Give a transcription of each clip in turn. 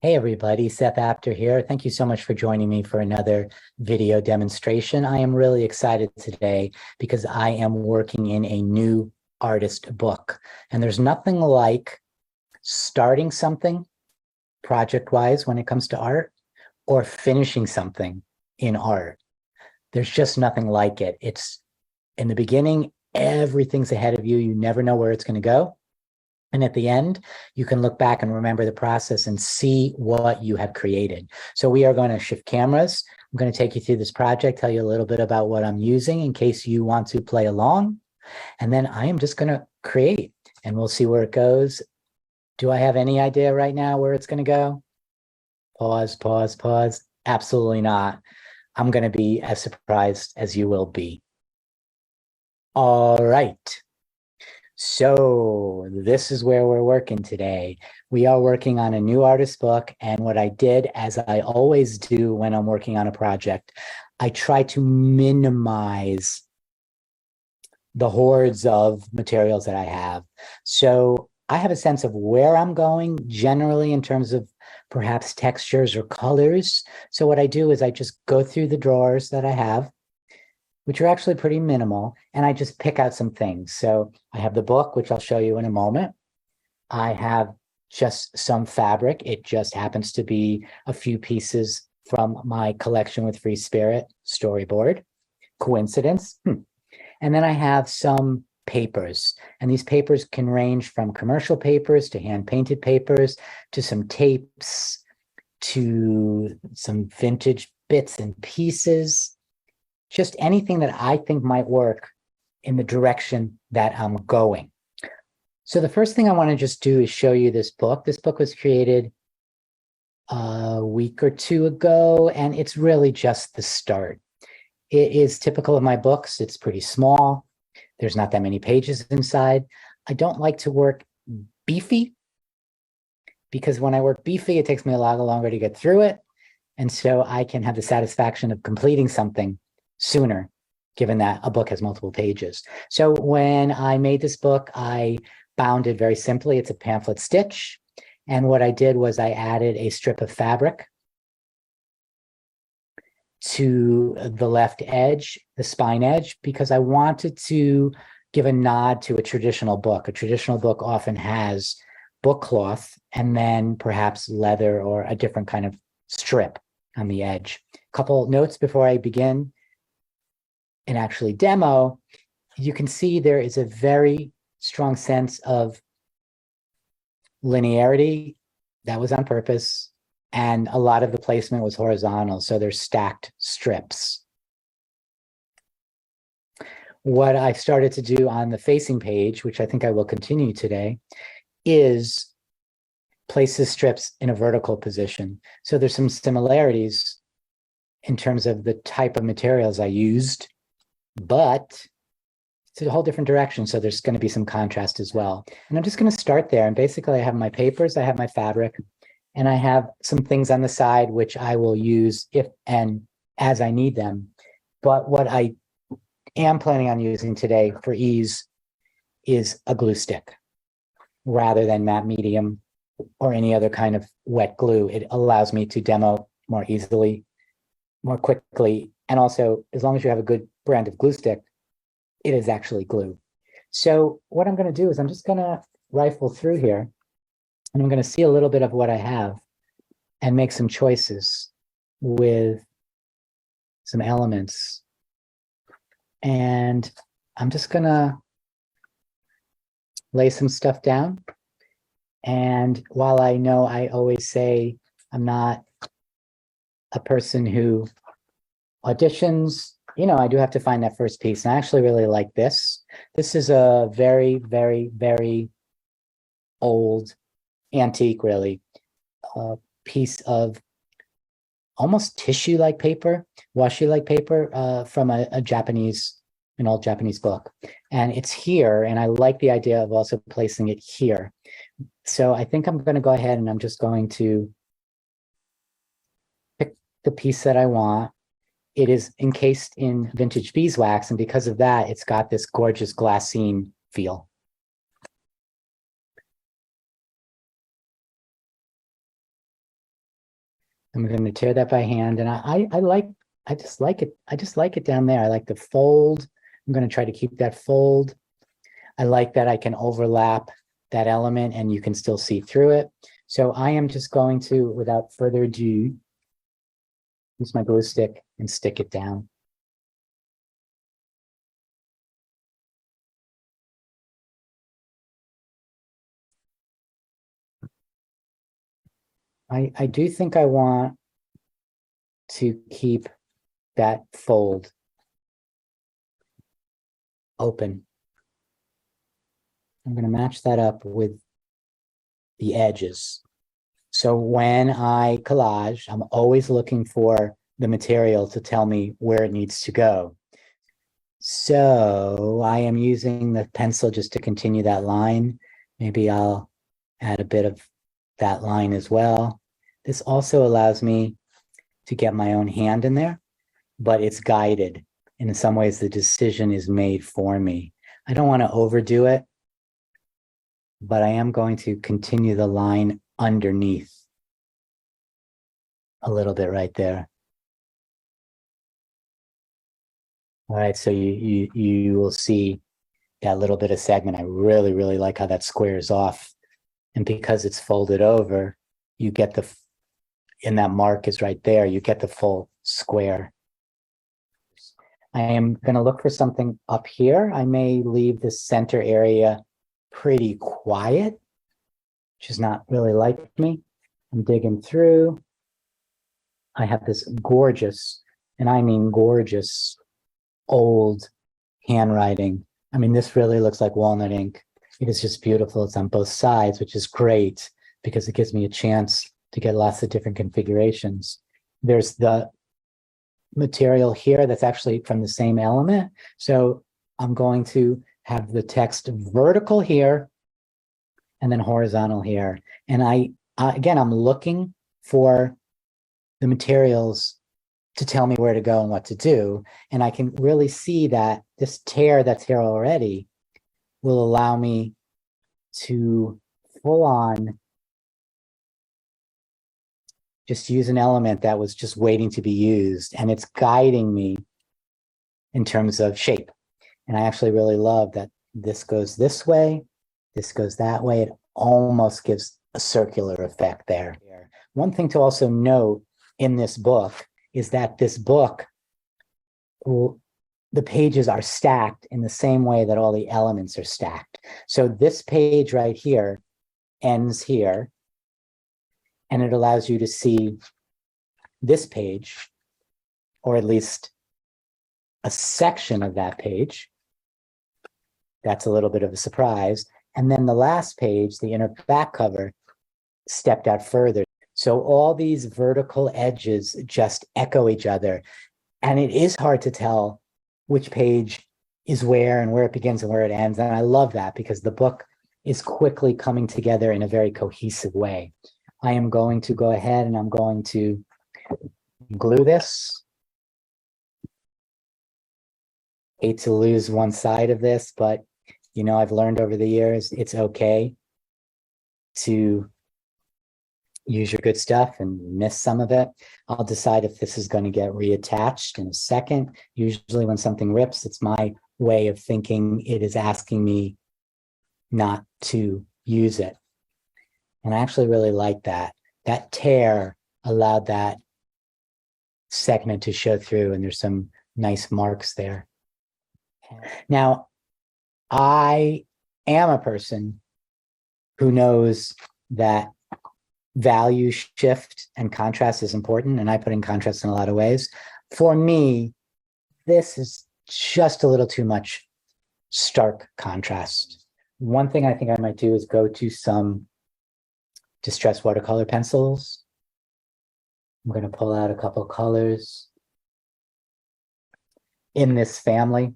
Hey everybody, Seth Apter here. Thank you so much for joining me for another video demonstration. I am really excited today because I am working in a new artist book. And there's nothing like starting something project-wise when it comes to art or finishing something in art. There's just nothing like it. It's in the beginning, everything's ahead of you. You never know where it's going to go. And at the end, you can look back and remember the process and see what you have created. So we are going to shift cameras. I'm going to take you through this project, tell you a little bit about what I'm using in case you want to play along. And then I am just going to create and we'll see where it goes. Do I have any idea right now where it's going to go? Pause, pause, pause. Absolutely not. I'm going to be as surprised as you will be. All right. So this is where we're working today. We are working on a new artist book. And what I did, as I always do when I'm working on a project, I try to minimize the hordes of materials that I have. So I have a sense of where I'm going generally in terms of perhaps textures or colors. So what I do is I just go through the drawers that I have, which are actually pretty minimal, and I just pick out some things. So I have the book, which I'll show you in a moment. I have just some fabric. It just happens to be a few pieces from my collection with Free Spirit storyboard. Coincidence? And then I have some papers, and these papers can range from commercial papers to hand-painted papers to some tapes to some vintage bits and pieces. Just anything that I think might work in the direction that I'm going. So the first thing I want to just do is show you this book. This book was created a week or two ago, and it's really just the start. It is typical of my books. It's pretty small. There's not that many pages inside. I don't like to work beefy because when I work beefy, it takes me a lot longer to get through it. And so I can have the satisfaction of completing something sooner, given that a book has multiple pages. So when I made this book, I bound it very simply. It's a pamphlet stitch. And what I did was I added a strip of fabric to the left edge, the spine edge, because I wanted to give a nod to a traditional book. A traditional book often has book cloth and then perhaps leather or a different kind of strip on the edge. A couple notes before I begin and actually demo. You can see there is a very strong sense of linearity. That was on purpose. And a lot of the placement was horizontal, so they're stacked strips. What I started to do on the facing page, which I think I will continue today, is place the strips in a vertical position. So there's some similarities in terms of the type of materials I used, but it's a whole different direction. So there's going to be some contrast as well. And I'm just going to start there. And basically I have my papers, I have my fabric, and I have some things on the side, which I will use if and as I need them. But what I am planning on using today for ease is a glue stick rather than matte medium or any other kind of wet glue. It allows me to demo more easily, more quickly. And also, as long as you have a good brand of glue stick, it is actually glue. So what I'm going to do is I'm just going to rifle through here and I'm going to see a little bit of what I have and make some choices with some elements. And I'm just going to lay some stuff down. And while I know I always say I'm not a person who auditions, you know, I do have to find that first piece. And I actually really like this. This is a very, very, very old, antique, really, piece of almost tissue-like paper, washi-like paper from an old Japanese book. And it's here, and I like the idea of also placing it here. So I think I'm going to go ahead and I'm just going to pick the piece that I want. It is encased in vintage beeswax, and because of that, it's got this gorgeous glassine feel. I'm going to tear that by hand. And I just like it. I just like it down there. I like the fold. I'm going to try to keep that fold. I like that I can overlap that element and you can still see through it. So I am just going to, without further ado, use my glue stick and stick it down. I do think I want to keep that fold open. I'm going to match that up with the edges. So when I collage, I'm always looking for the material to tell me where it needs to go. So I am using the pencil just to continue that line. Maybe I'll add a bit of that line as well. This also allows me to get my own hand in there, but it's guided. And in some ways, the decision is made for me. I don't want to overdo it, but I am going to continue the line underneath a little bit right there. All right, so you will see that little bit of segment. I really, really like how that squares off. And because it's folded over, you get the, and that mark is right there, you get the full square. I am going to look for something up here. I may leave the center area pretty quiet, which is not really like me. I'm digging through. I have this gorgeous, and I mean gorgeous, old handwriting. I mean, this really looks like walnut ink. It is just beautiful. It's on both sides, which is great because it gives me a chance to get lots of different configurations. There's the material here that's actually from the same element. So I'm going to have the text vertical here and then horizontal here. And again, I'm looking for the materials to tell me where to go and what to do. And I can really see that this tear that's here already will allow me to full on just use an element that was just waiting to be used. And it's guiding me in terms of shape. And I actually really love that this goes this way, this goes that way. It almost gives a circular effect there. One thing to also note in this book is that this book, the pages are stacked in the same way that all the elements are stacked. So this page right here ends here, and it allows you to see this page, or at least a section of that page. That's a little bit of a surprise. And then the last page, the inner back cover, stepped out further. So all these vertical edges just echo each other. And it is hard to tell which page is where and where it begins and where it ends. And I love that because the book is quickly coming together in a very cohesive way. I am going to go ahead and I'm going to glue this. Hate to lose one side of this, but you know, I've learned over the years, it's okay to use your good stuff and miss some of it. I'll decide if this is going to get reattached in a second. Usually when something rips, it's my way of thinking it is asking me not to use it. And I actually really like that. That tear allowed that segment to show through, and there's some nice marks there. Now, I am a person who knows that value shift and contrast is important, and I put in contrast in a lot of ways. For me, this is just a little too much stark contrast. One thing I think I might do is go to some distressed watercolor pencils. I'm going to pull out a couple colors in this family.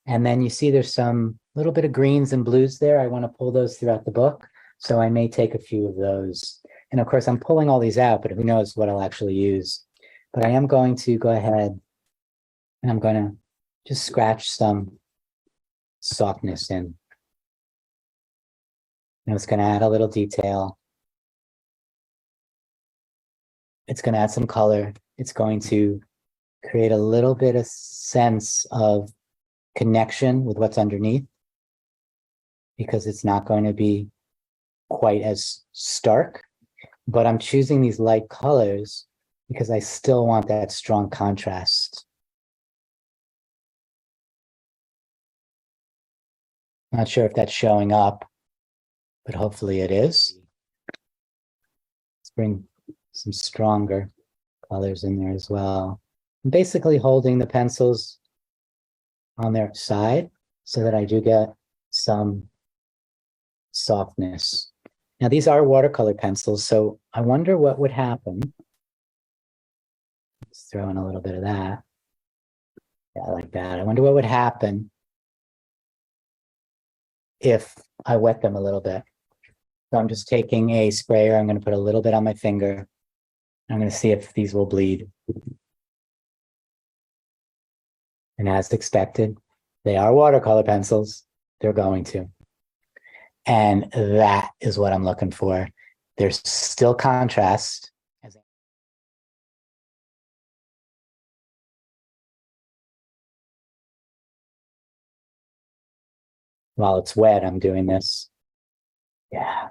And then you see there's some little bit of greens and blues there. I want to pull those throughout the book. So I may take a few of those. And of course, I'm pulling all these out, but who knows what I'll actually use. But I am going to go ahead and I'm going to just scratch some softness in. And it's going to add a little detail. It's going to add some color. It's going to create a little bit of sense of connection with what's underneath, because it's not going to be quite as stark. But I'm choosing these light colors because I still want that strong contrast. Not sure if that's showing up, but hopefully it is. Let's bring some stronger colors in there as well. I'm basically holding the pencils on their side so that I do get some softness. Now, these are watercolor pencils, so I wonder what would happen. Let's throw in a little bit of that. Yeah, I like that. I wonder what would happen if I wet them a little bit. So I'm just taking a sprayer. I'm going to put a little bit on my finger. I'm going to see if these will bleed. And as expected, they are watercolor pencils. They're going to. And that is what I'm looking for. There's still contrast. While it's wet, I'm doing this. Yeah.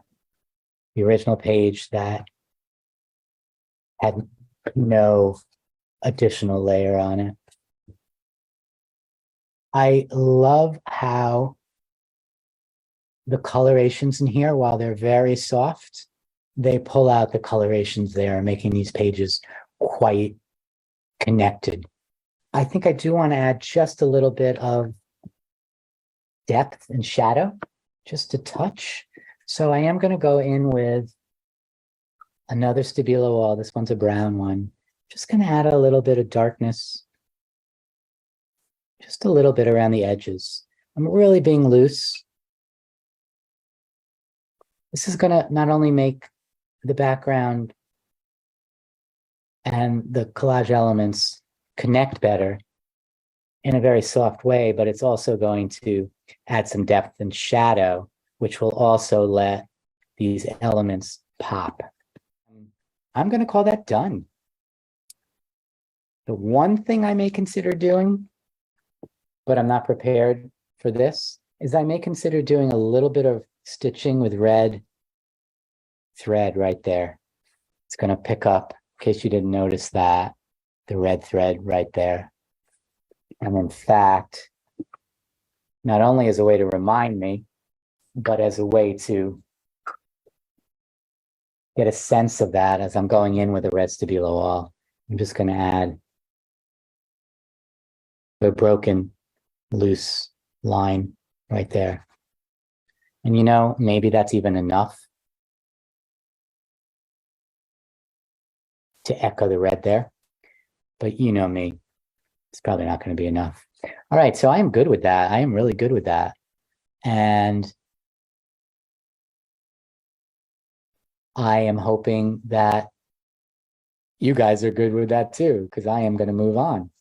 The original page that had no additional layer on it. I love how the colorations in here, while they're very soft, they pull out the colorations there, making these pages quite connected. I think I do want to add just a little bit of depth and shadow, just a touch. So I am going to go in with another Stabilo wall. This one's a brown one. Just going to add a little bit of darkness, just a little bit around the edges. I'm really being loose. This is going to not only make the background and the collage elements connect better in a very soft way, but it's also going to add some depth and shadow, which will also let these elements pop. I'm going to call that done. The one thing I may consider doing, but I'm not prepared for this, is I may consider doing a little bit of stitching with red thread right there. It's going to pick up, in case you didn't notice that, the red thread right there. And in fact, not only as a way to remind me, but as a way to get a sense of that as I'm going in with a red Stabilo wall. I'm just going to add a broken, loose line right there. And you know, maybe that's even enough to echo the red there. But you know me, it's probably not going to be enough. All right, so I am good with that. I am really good with that. And I am hoping that you guys are good with that too, because I am going to move on.